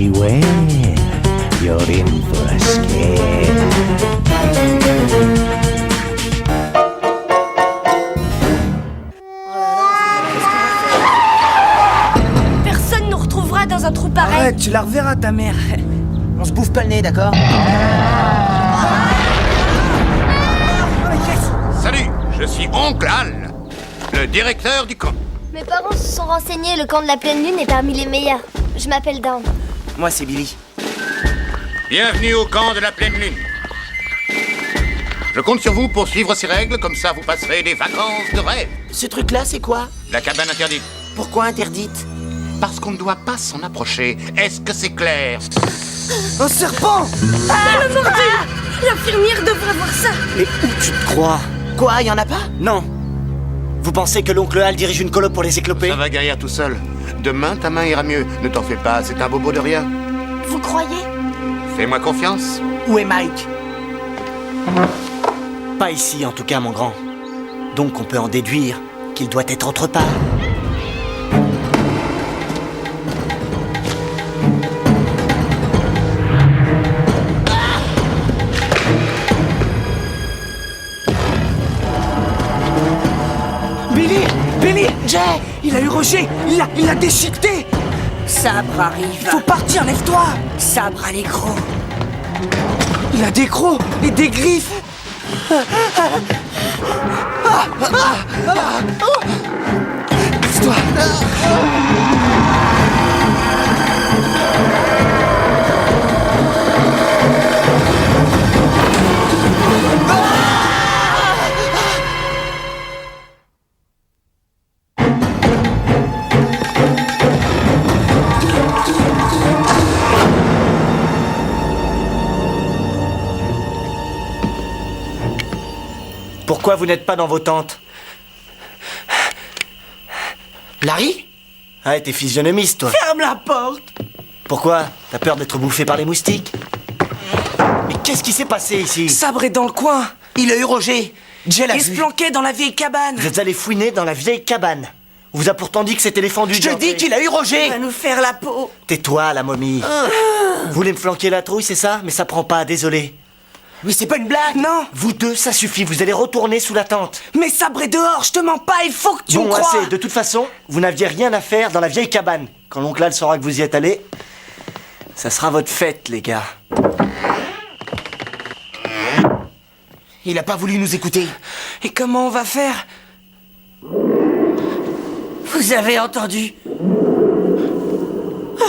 Beware, you're in for a scare. Personne nous retrouvera dans un trou pareil. Arrête, tu la reverras ta mère. On se bouffe pas le nez, d'accord? Salut, je suis Oncle Al, le directeur du camp. Mes parents se sont renseignés, le camp de la pleine lune est parmi les meilleurs. Je m'appelle Dan. Moi, c'est Billy. Bienvenue au camp de la pleine lune. Je compte sur vous pour suivre ces règles, comme ça vous passerez des vacances de rêve. Ce truc-là, c'est quoi? La cabane interdite. Pourquoi interdite? Parce qu'on ne doit pas s'en approcher. Est-ce que c'est clair? Un serpent! Ah, le mordu! L'infirmière devrait voir ça. Mais où tu te crois? Quoi, y en a pas? Non. Vous pensez que l'oncle Al dirige une colo pour les écloper? Ça va guérir tout seul. Demain, ta main ira mieux. Ne t'en fais pas, c'est un bobo de rien. Vous croyez? Fais-moi confiance. Où est Mike? Pas ici, en tout cas, mon grand. Donc on peut en déduire qu'il doit être autre part. Billy! Billy! Jay! Il a eu Roger! Il l'a déchiqueté! Sabre arrive. Faut partir, lève-toi! Sabre à l'écrou. Il a des crocs et des griffes! Lève-toi! Pourquoi vous n'êtes pas dans vos tentes? Larry? Ah, t'es physionomiste, toi. Ferme la porte! Pourquoi? T'as peur d'être bouffé par les moustiques? Mais qu'est-ce qui s'est passé ici? Sabre est dans le coin! Il a eu Roger. Jay l'a Il se vu. planquait dans la vieille cabane! Vous êtes allé fouiner dans la vieille cabane. On vous a pourtant dit que c'était l'éléphant du Je te dis qu'il a eu Roger. Il va nous faire la peau! Tais-toi, la momie. Vous voulez me flanquer la trouille, c'est ça? Mais ça prend pas, désolé. Mais c'est pas une blague! Non! Vous deux, ça suffit, vous allez retourner sous la tente. Mais Sabre est dehors, je te mens pas, il faut que tu me Bon, crois! assez, de toute façon, vous n'aviez rien à faire dans la vieille cabane. Quand l'oncle Al saura que vous y êtes allé, ça sera votre fête, les gars. Il a pas voulu nous écouter. Et comment on va faire? Vous avez entendu?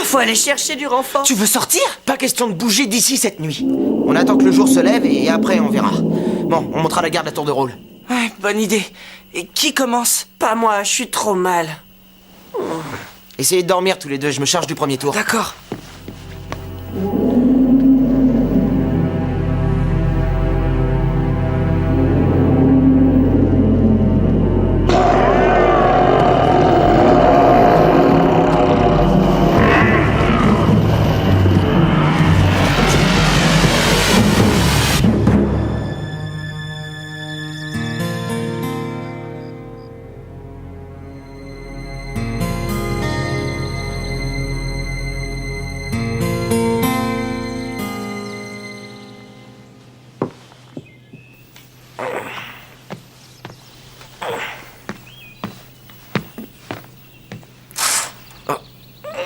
Faut aller chercher du renfort. Tu veux sortir? Pas question de bouger d'ici cette nuit. On attend que le jour se lève et après on verra. Bon, on montera la garde à tour de rôle. Ouais, bonne idée. Et qui commence? Pas moi, je suis trop mal. Essayez de dormir tous les deux, je me charge du premier tour. D'accord.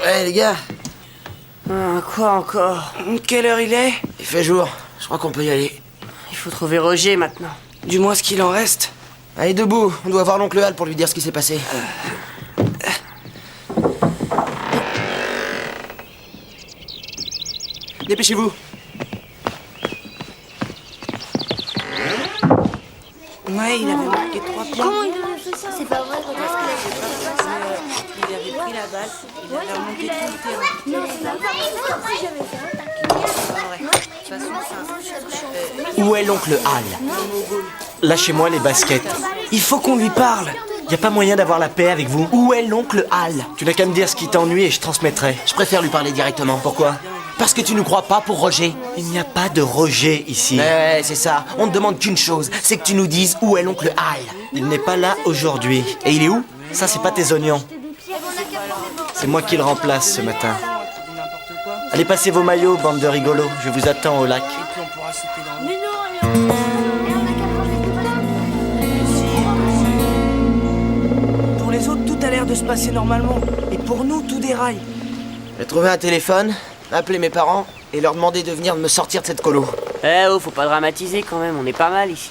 Ouais, les gars, Quoi encore? Quelle heure il est? il fait jour. Je crois qu'on peut y aller. Il faut trouver Roger maintenant. Du moins ce qu'il en reste. Allez, debout, on doit voir l'oncle Al pour lui dire ce qui s'est passé. Dépêchez-vous. Ouais, il avait marqué 3 points. Comment il a fait ça? C'est pas vrai, regarde ce qu'il a fait. Il avait pris la balle, il avait remonté tout le terrain. Non, c'est pas vrai. De toute façon, Où est l'oncle Al? Lâchez-moi les baskets. Il faut qu'on lui parle. Y a pas moyen d'avoir la paix avec vous? Où est l'oncle Al? Tu n'as qu'à me dire ce qui t'ennuie et je transmettrai. Je préfère lui parler directement. Pourquoi? Parce que tu ne crois pas pour Roger. Il n'y a pas de Roger ici. Ouais, c'est ça. On ne demande qu'une chose, c'est que tu nous dises où est l'oncle Al. Il n'est pas là aujourd'hui. Et il est où? Ça, c'est pas tes oignons. C'est moi qui le remplace ce matin. Allez passer vos maillots, bande de rigolos. Je vous attends au lac. Et puis on pourra sauter dans l'eau. Mais non, rien. Pour les autres, tout a l'air de se passer normalement. Et pour nous, tout déraille. J'ai trouvé un téléphone, appeler mes parents et leur demander de venir me sortir de cette colo. Eh oh, faut pas dramatiser quand même, on est pas mal ici.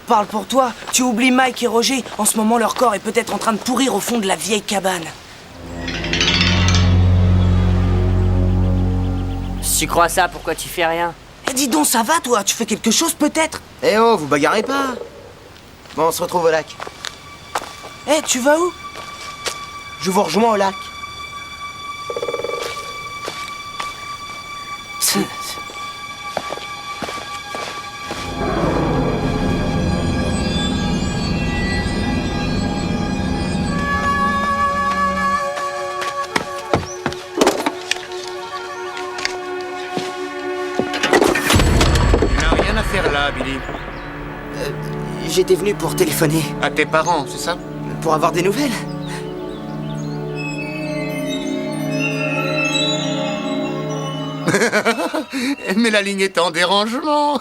Parle pour toi, tu oublies Mike et Roger. En ce moment, leur corps est peut-être en train de pourrir au fond de la vieille cabane. Si tu crois ça, pourquoi tu fais rien? Eh, dis donc, ça va toi? Tu fais quelque chose peut-être? Eh oh, vous bagarrez pas. Bon, on se retrouve au lac. Eh, tu vas où? Je vous rejoins au lac. Tu n'as rien à faire là, Billy. J'étais venu pour téléphoner, À tes parents, c'est ça? pour avoir des nouvelles. Mais la ligne est en dérangement.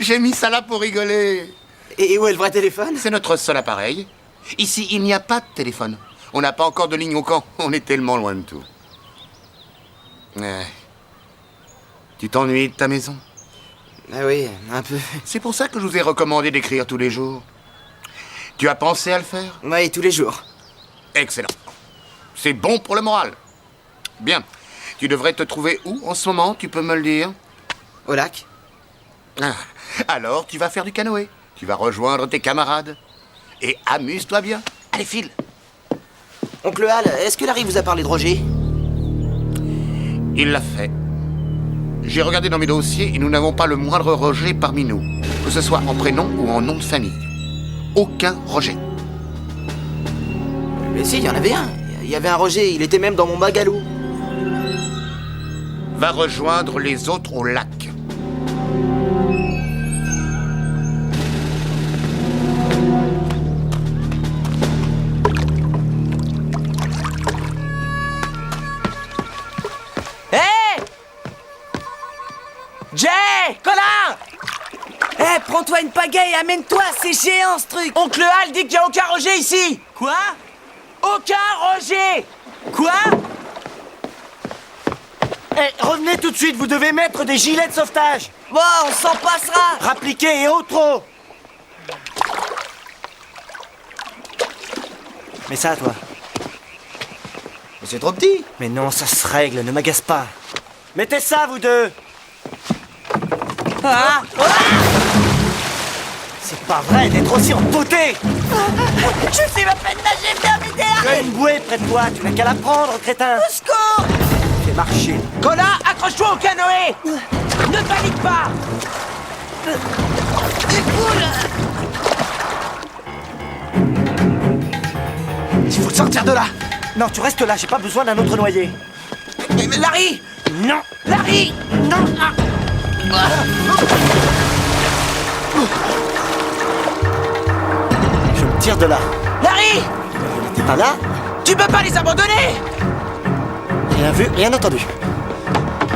J'ai mis ça là pour rigoler. Et où est le vrai téléphone? C'est notre seul appareil. Ici, il n'y a pas de téléphone. On n'a pas encore de ligne au camp. On est tellement loin de tout. Ouais. Tu t'ennuies de ta maison? Ah oui, un peu. C'est pour ça que je vous ai recommandé d'écrire tous les jours. Tu as pensé à le faire? Oui, tous les jours. Excellent. C'est bon pour le moral. Bien. Tu devrais te trouver où en ce moment, tu peux me le dire? Au lac? Ah, alors, tu vas faire du canoë. Tu vas rejoindre tes camarades. Et amuse-toi bien. Allez, file. Oncle Hal, est-ce que Larry vous a parlé de Roger? Il l'a fait. J'ai regardé dans mes dossiers et nous n'avons pas le moindre Roger parmi nous. Que ce soit en prénom ou en nom de famille. Aucun Roger. Mais si, il y en avait un. Il y avait un Roger, il était même dans mon bagalou. Va rejoindre les autres au lac. Hé Jay! Connard! Eh, prends-toi une pagaille et amène-toi, c'est géant ce truc! Oncle Hal dit qu'il n'y a aucun Roger ici. Quoi? Aucun Roger! Quoi? Eh, revenez tout de suite, vous devez mettre des gilets de sauvetage. Bon, on s'en passera! Rappliquez et autres. Mais ça, toi. Mais c'est trop petit. Mais non, ça se règle, ne m'agace pas. Mettez ça, vous deux. Ah! C'est pas vrai d'être aussi empoté. Je suis ma peine nager, viens m'aider, Tu as une bouée près de toi, tu n'as qu'à la prendre, crétin. au secours! Fais marcher. Colin, accroche-toi au canoë! Ne panique pas! Il faut sortir de là. Non, tu restes là, j'ai pas besoin d'un autre noyé. Mais Larry! Non. Larry! Non. Je me tire de là. Larry! T'es pas là? Tu peux pas les abandonner! Rien vu, rien entendu.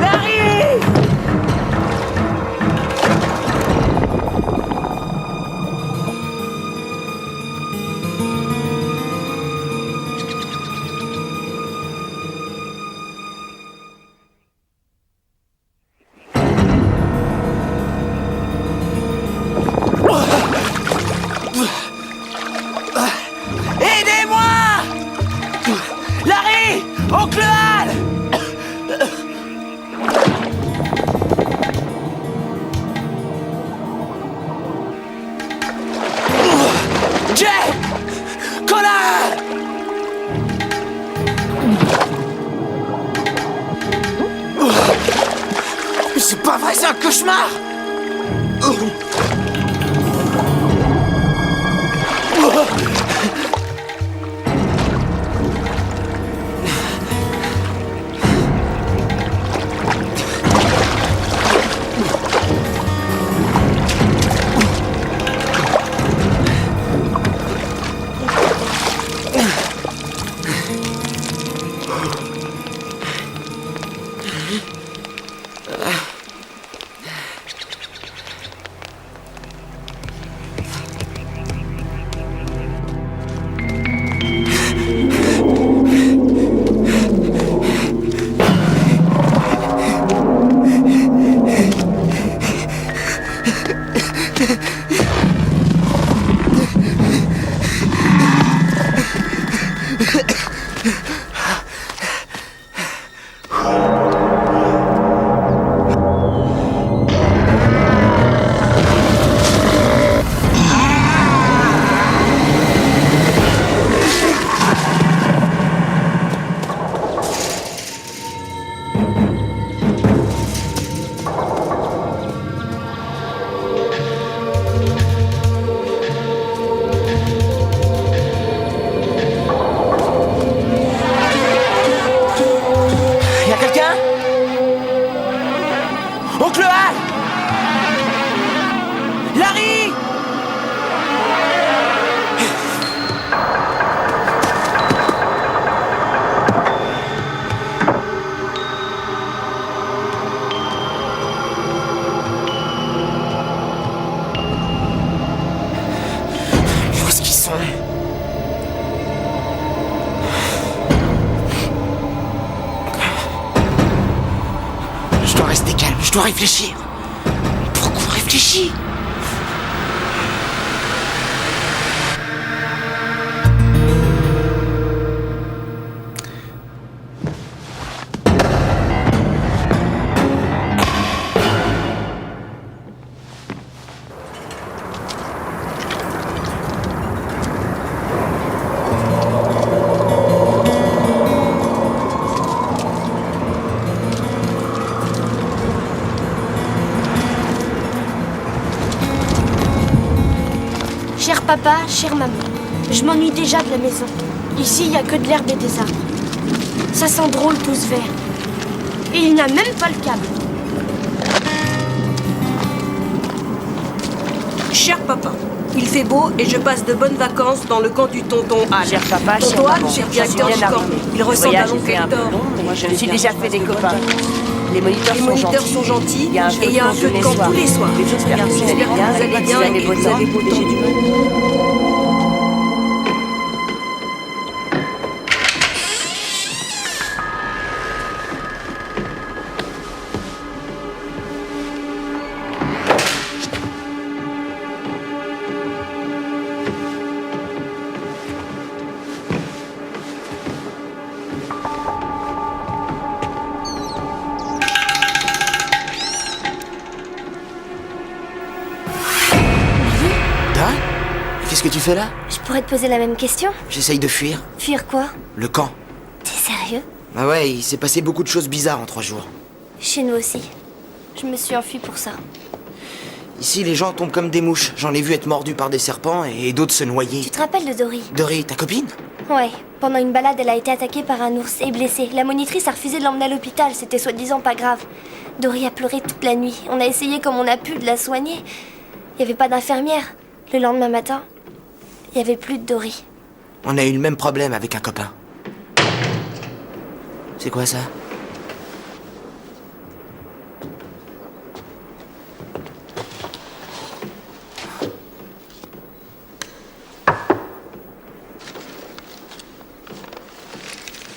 Larry! Aidez-moi! Larry! Oncle Hal! Jay! Colin! C'est pas vrai, c'est un cauchemar! Y'a quelqu'un? Oncle Hal! Larry! Où est-ce qu'ils sont? Je dois rester calme, je dois réfléchir. Pourquoi réfléchir? Cher papa, chère maman, je m'ennuie déjà de la maison. Ici, il n'y a que de l'herbe et des arbres. Ça sent drôle tout ce vert. Et il n'a même pas le câble. Cher papa, il fait beau et je passe de bonnes vacances dans le camp du tonton Hal. Cher papa, cher Tonton Hal, maman, cher je directeur suis du bien camp. arrivé. Il Le ressemble à voyage l'oncle était un peu Hector. long, mais moi je me suis déjà fait des copains. Les moniteurs, Les moniteurs sont gentils Il y a un et il y a un feu de camp tous les soirs. Les autres garçons, J'espère que vous allez bien et que vous avez beau temps. Dara? Qu'est-ce que tu fais là? Je pourrais te poser la même question? J'essaye de fuir. Fuir quoi? Le camp. T'es sérieux? Ah ouais, il s'est passé beaucoup de choses bizarres en 3 jours. Chez nous aussi. Je me suis enfuie pour ça. Ici, les gens tombent comme des mouches. J'en ai vu être mordus par des serpents et d'autres se noyer. Tu te rappelles de Dory? Dory, ta copine? Ouais. Pendant une balade, elle a été attaquée par un ours et blessée. La monitrice a refusé de l'emmener à l'hôpital. C'était soi-disant pas grave. Dory a pleuré toute la nuit. On a essayé comme on a pu de la soigner. Il n'y avait pas d'infirmière. Le lendemain matin, il n'y avait plus de Dory. On a eu le même problème avec un copain. C'est quoi ça?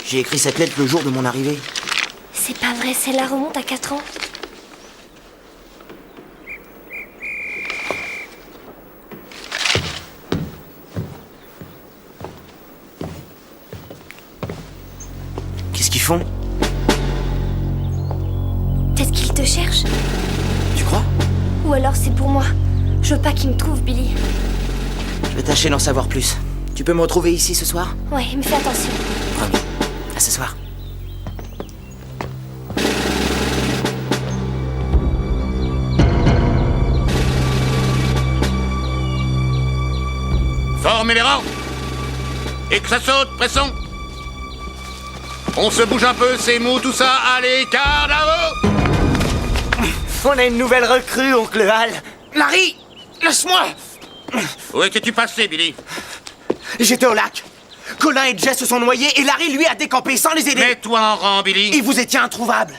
J'ai écrit cette lettre le jour de mon arrivée. C'est pas vrai, celle-là remonte à 4 ans. Qu'est-ce qu'ils font? Peut-être qu'ils te cherchent. Tu crois? Ou alors c'est pour moi. Je veux pas qu'ils me trouvent, Billy. Je vais tâcher d'en savoir plus. Tu peux me retrouver ici ce soir? Ouais, mais fais attention. Promis. À ce soir. Formez les rangs. Et que ça saute, pressons. On se bouge un peu, c'est mou, tout ça. Allez, carnavo. On a une nouvelle recrue, oncle Hal. Larry, laisse-moi. Où étais-tu passé, Billy? J'étais au lac. Colin et Jess se sont noyés et Larry, lui, a décampé sans les aider. Mets-toi en rang, Billy. Et vous étiez introuvables.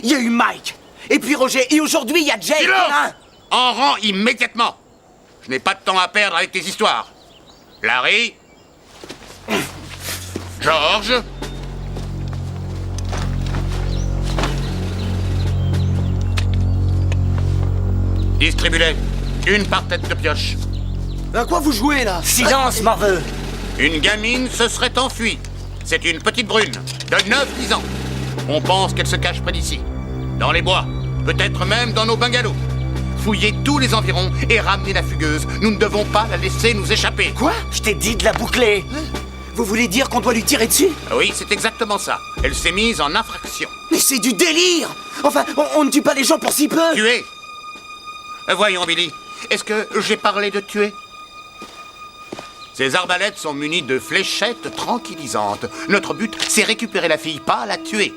Il y a eu Mike, et puis Roger, et aujourd'hui il y a Jay. Silence! Colin. En rang immédiatement. Je n'ai pas de temps à perdre avec tes histoires. Larry. George. Distribue-les. Une par tête de pioche. À quoi vous jouez là? Silence, Marveux. Une gamine se serait enfuie. C'est une petite brune de 9-10 ans. On pense qu'elle se cache près d'ici. Dans les bois. Peut-être même dans nos bungalows. Fouillez tous les environs et ramenez la fugueuse. Nous ne devons pas la laisser nous échapper. Quoi? Je t'ai dit de la boucler. Vous voulez dire qu'on doit lui tirer dessus? Oui, c'est exactement ça. Elle s'est mise en infraction. Mais c'est du délire! Enfin, on ne tue pas les gens pour si peu! Tuer. Voyons, Billy. Est-ce que j'ai parlé de tuer? Ces arbalètes sont munies de fléchettes tranquillisantes. Notre but, c'est récupérer la fille, pas la tuer.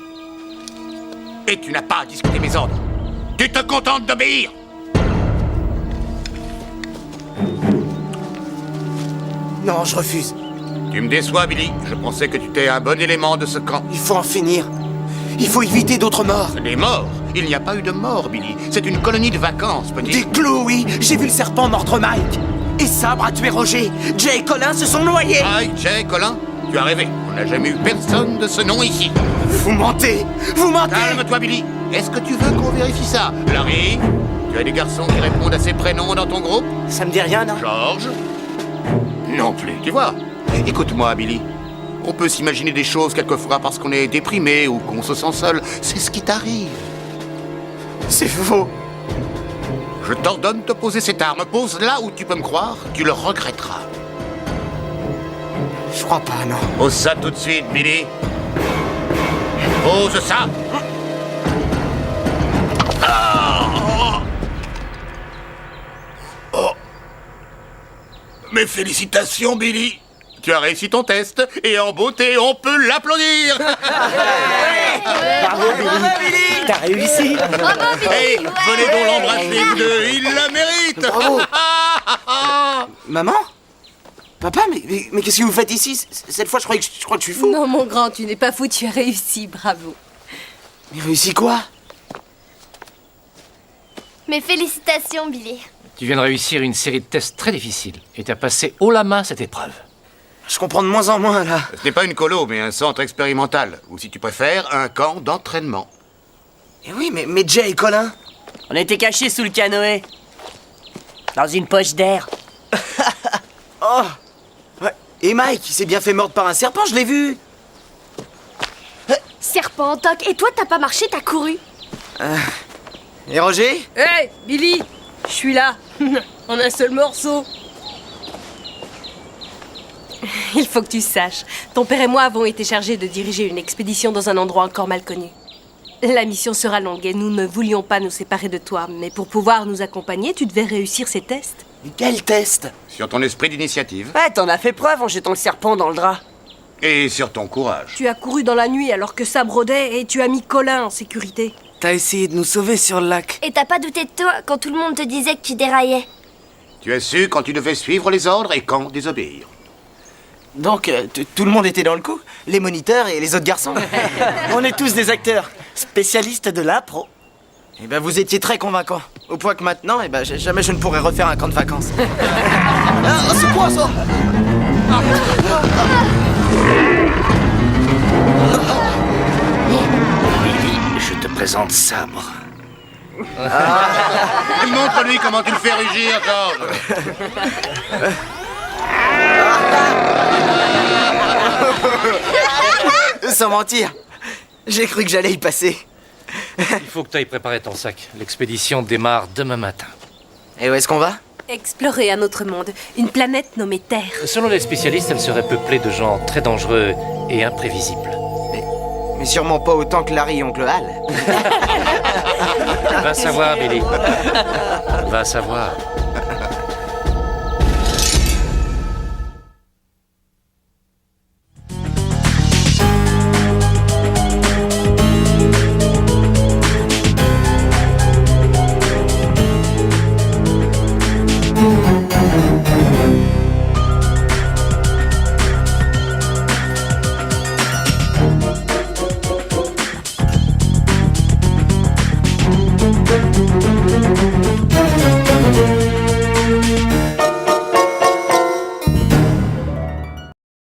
Et tu n'as pas à discuter mes ordres. Tu te contentes d'obéir. Non, je refuse. Tu me déçois, Billy. Je pensais que tu étais un bon élément de ce camp. Il faut en finir. Il faut éviter d'autres morts. Des morts? Il n'y a pas eu de mort, Billy. C'est une colonie de vacances, petit. Des clous, oui. J'ai vu le serpent mordre Mike. Et Sabre a tué Roger. Jay et Colin se sont noyés. Mike, Jay, Colin, tu as rêvé. On n'a jamais eu personne de ce nom ici. Vous mentez. Vous mentez. Calme-toi, Billy. Est-ce que tu veux qu'on vérifie ça? Larry, tu as des garçons qui répondent à ces prénoms dans ton groupe? Ça me dit rien, non? George? Non plus. Tu vois? Écoute-moi, Billy. On peut s'imaginer des choses quelquefois parce qu'on est déprimé ou qu'on se sent seul. C'est ce qui t'arrive. C'est faux. Je t'ordonne de poser cette arme. Pose-la où tu peux me croire. Tu le regretteras. Je crois pas, non. Pose ça tout de suite, Billy. Pose ça. Oh. Mes félicitations, Billy. Tu as réussi ton test, et en beauté, on peut l'applaudir. Bravo, Billy. T'as réussi. Hey, venez donc l'embrasser, vous deux, il la mérite. Bravo. Maman? Papa, mais qu'est-ce que vous faites ici? Cette fois, je crois que je suis fou. Non, mon grand, tu n'es pas fou, tu as réussi, bravo. Mais réussi quoi? Mes félicitations, Billy. Tu viens de réussir une série de tests très difficiles et t'as passé haut la main cette épreuve. Je comprends de moins en moins, là. Ce n'est pas une colo, mais un centre expérimental, ou si tu préfères, un camp d'entraînement. Eh oui, mais Jay et Colin? On était cachés sous le canoë. Dans une poche d'air. Oh! Ouais. Et Mike, il s'est bien fait mordre par un serpent, je l'ai vu. Serpent, toc. Et toi, t'as pas marché, t'as couru. Et Roger? Hé, Billy, je suis là. En un seul morceau. Il faut que tu saches, ton père et moi avons été chargés de diriger une expédition dans un endroit encore mal connu. La mission sera longue et nous ne voulions pas nous séparer de toi, mais pour pouvoir nous accompagner, tu devais réussir ces tests. Mais quel test? Sur ton esprit d'initiative Ouais, t'en as fait preuve en jetant le serpent dans le drap. et sur ton courage. Tu as couru dans la nuit alors que ça brodait et tu as mis Colin en sécurité. T'as essayé de nous sauver sur le lac. Et t'as pas douté de toi quand tout le monde te disait que tu déraillais. Tu as su quand tu devais suivre les ordres et quand désobéir. Donc, tout le monde était dans le coup? Les moniteurs et les autres garçons? On est tous des acteurs, spécialistes de l'impro. Eh ben, vous étiez très convaincants. Au point que maintenant, eh ben, jamais je ne pourrais refaire un camp de vacances. Ah, c'est quoi ça? Billy, je te présente Sabre. Montre-lui comment tu le fais rugir, George. Sans mentir, j'ai cru que j'allais y passer. Il faut que tu ailles préparer ton sac. L'expédition démarre demain matin. Et où est-ce qu'on va? Explorer un autre monde, une planète nommée Terre. Selon les spécialistes, elle serait peuplée de gens très dangereux et imprévisibles. Mais sûrement pas autant que Larry et Oncle Hal. Va savoir, Billy. Va savoir.